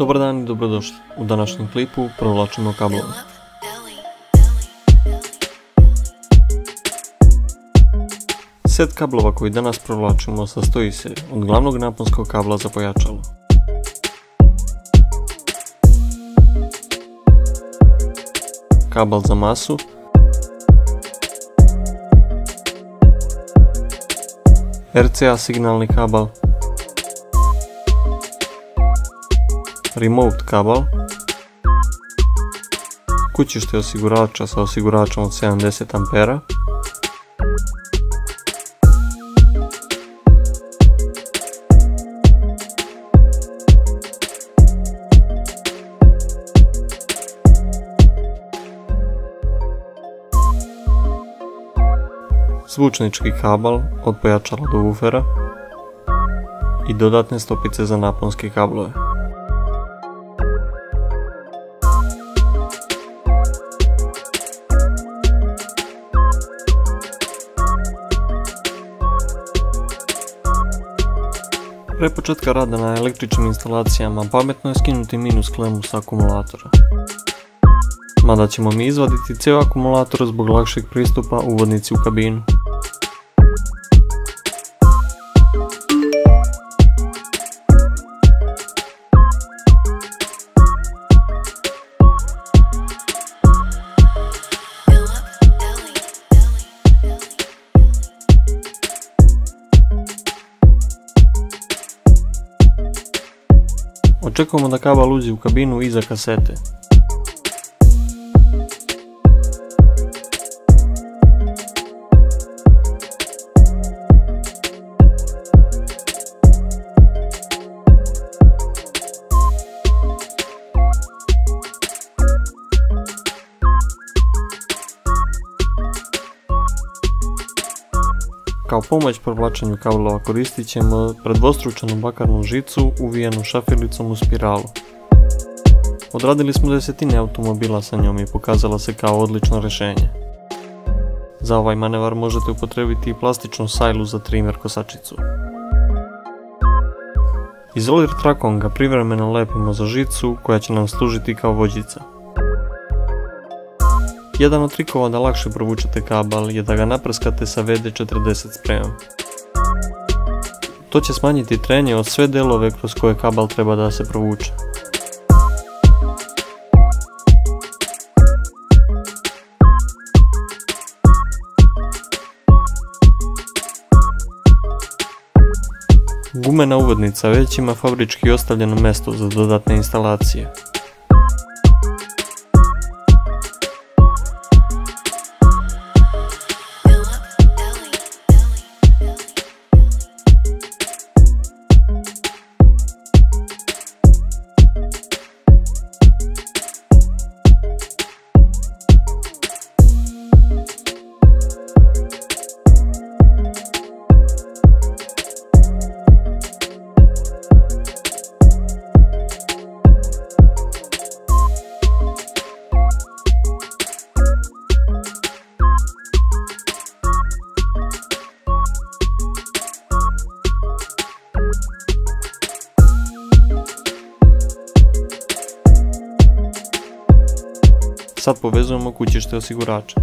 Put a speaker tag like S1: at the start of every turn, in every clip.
S1: Dobar dan i dobrodošli. U današnjem klipu provlačimo kablove. Set kablova koji danas provlačimo sastoji se od glavnog naponskog kabla za pojačalo, kabel za masu, RCA signalni kabel, remote kabel, kućište osigurača sa osiguračom od 70 A, zvučnički kabel od pojačala do wufera i dodatne stopice za naponske kablove. Pre početka rada na električnim instalacijama pametno je skinuti minus klemu sa akumulatora. Mada ćemo mi izvaditi cijel akumulator zbog lakšeg pristupa uvodnici u kabinu. Očekujemo da kabel uđe u kabinu iza kasete. Kao pomoć provlačenju kablova koristit ćemo predvostručenu bakarnu žicu uvijenu šafilicom u spiralu. Odradili smo desetine automobila sa njom i pokazala se kao odlično rješenje. Za ovaj manevar možete upotrebiti i plastičnu sajlu za trimer kosačicu. Izolir trakom ga privremeno lepimo za žicu koja će nam služiti kao vođica. Jedan od trikova da lakše provučete kabel je da ga naprskate sa WD-40 sprejom. To će smanjiti trenje od sve delove kroz koje kabel treba da se provuče. Gumena uvodnica već ima fabrički ostavljeno mesto za dodatne instalacije. Sad povezujemo kućište osigurača.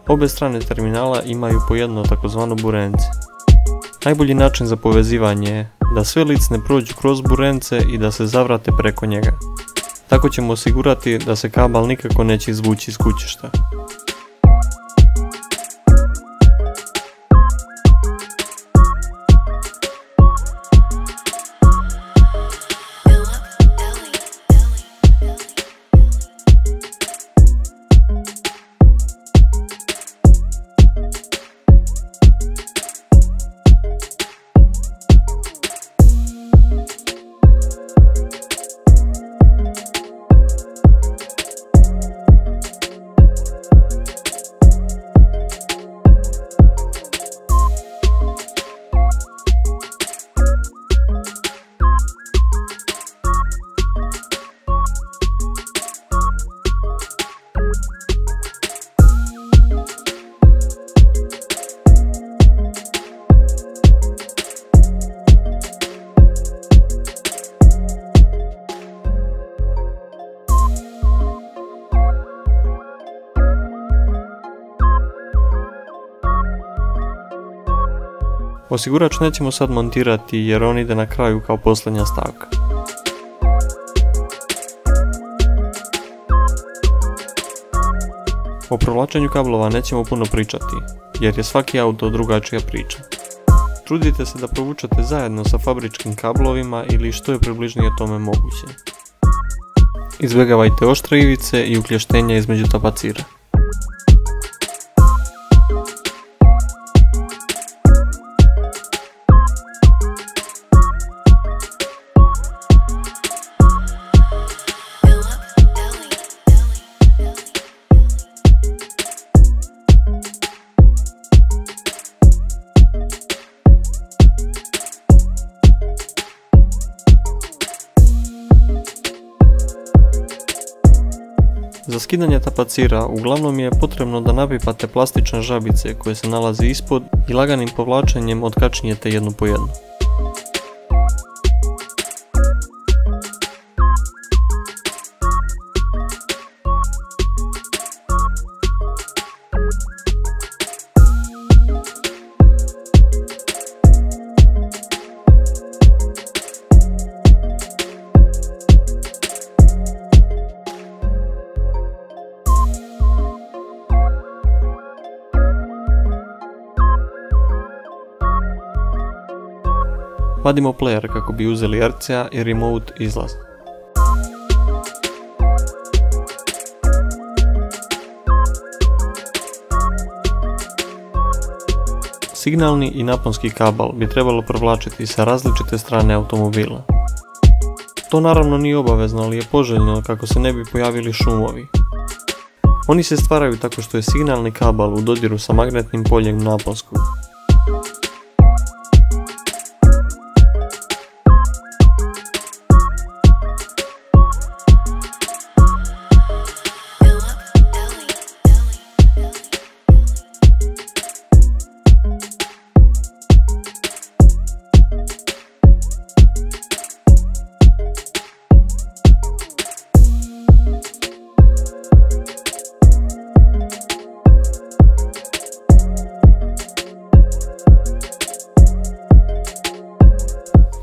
S1: Obe strane terminala imaju po jedno takozvano burence. Najbolji način za povezivanje je da sve licne prođu kroz burence i da se zavrate preko njega. Tako ćemo osigurati da se kabel nikako neće izvući iz kućišta. Osigurač nećemo sad montirati jer on ide na kraju kao posljednja stavka. O provlačenju kablova nećemo puno pričati, jer je svaki auto drugačija priča. Trudite se da provučete zajedno sa fabričkim kablovima ili što je približnije tome moguće. Izbjegavajte oštre ivice i ukljaštenja između tapacira. Za skidanje tapacira uglavnom je potrebno da napipate plastične žabice koje se nalaze ispod i laganim povlačenjem otkačnijete jednu po jednu. Vadimo player kako bi uzeli RCA i remote izlaz. Signalni i naponski kabel bi trebalo provlačiti sa različite strane automobila. To naravno nije obavezno, ali je poželjno kako se ne bi pojavili šumovi. Oni se stvaraju tako što je signalni kabel u dodiru sa magnetnim poljem naponskog.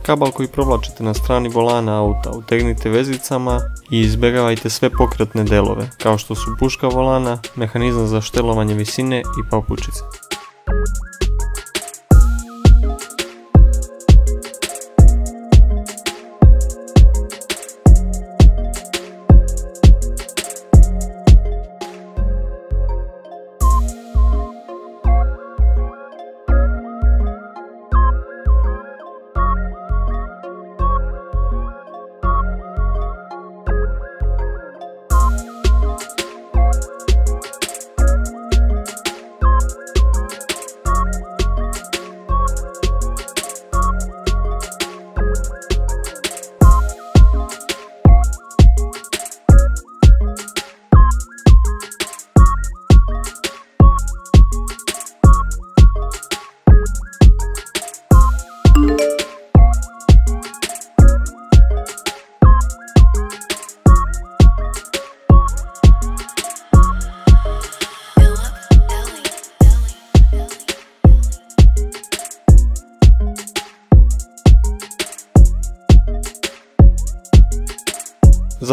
S1: Kabel koji provlačite na strani volana auta utegnite vezicama i izbjegavajte sve pokretne delove, kao što su puška volana, mehanizam za štelovanje visine i papučice.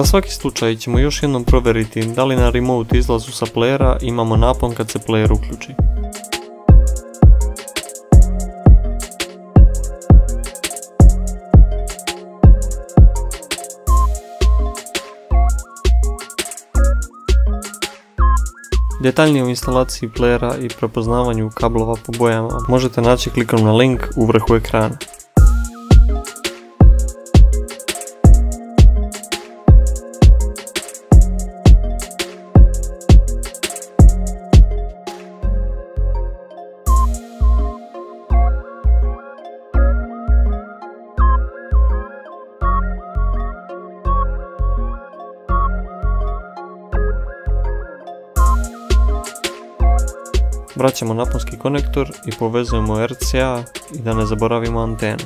S1: Za svaki slučaj ćemo još jednom provjeriti da li na remote izlazu sa playera imamo napon kad se player uključi. Detaljnije o instalaciji playera i prepoznavanju kablova po bojama možete naći klikom na link u vrhu ekrana. Vraćamo naponski konektor i povezujemo RCA i da ne zaboravimo antenu.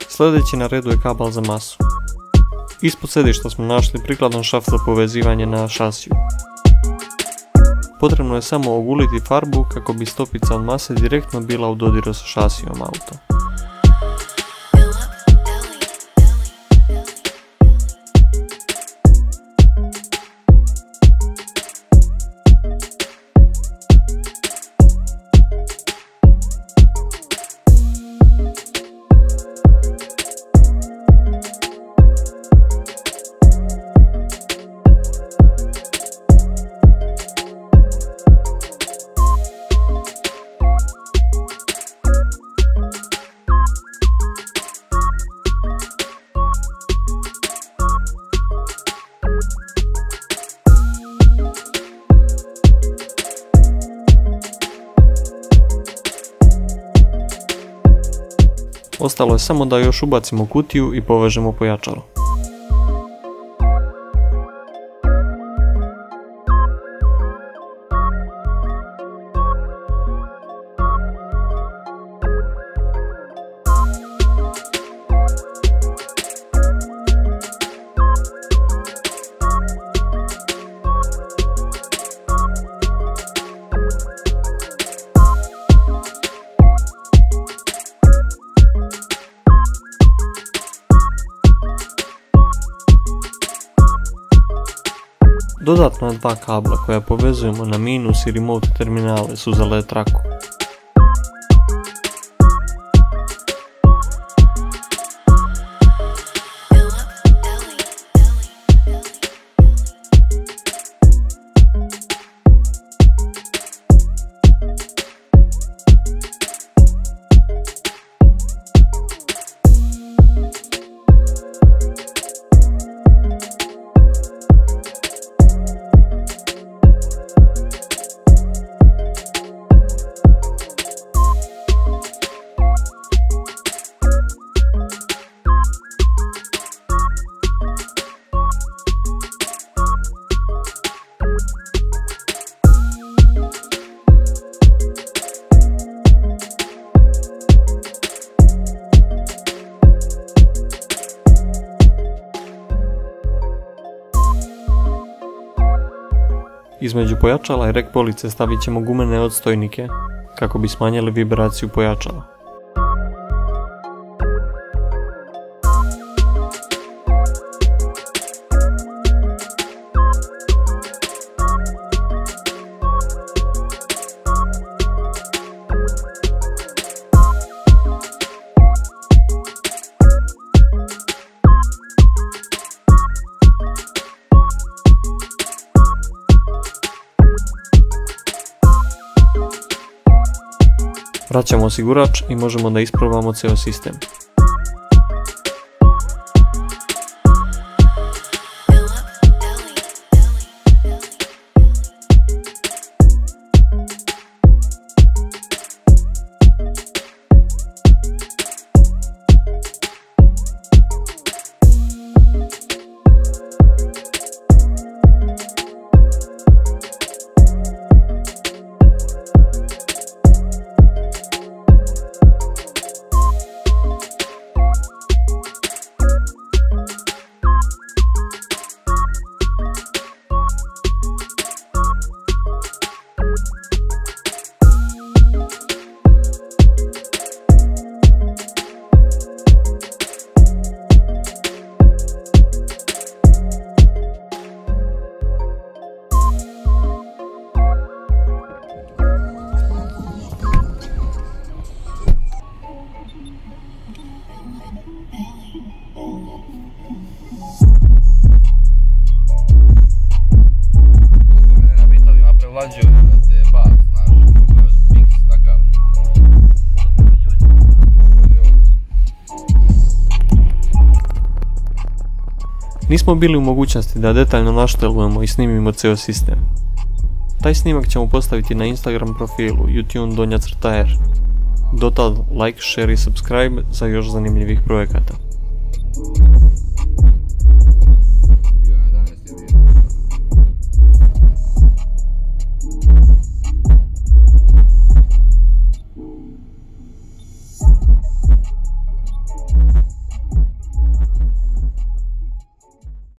S1: Sljedeći na redu je kabel za masu. Ispod sedišta smo našli prikladan šaft za povezivanje na šasiju. Potrebno je samo oguliti farbu kako bi stopica od mase direktno bila u dodiru sa šasijom auta. Ostalo je samo da još ubacimo kutiju i povežemo pojačalo. Dodatna dva kabla koja povezujemo na minus i remote terminale su za LED traku. Između pojačala i rek police stavit ćemo gumene odstojnike kako bi smanjili vibraciju pojačala. Vraćamo osigurač i možemo da isprobamo ceo sistem. Nismo bili u mogućnosti da detaljno naštelujemo i snimimo ceo sistem. Taj snimak ćemo postaviti na Instagram profilu youtune_r. Dotad like, share i subscribe za još zanimljivih projekata.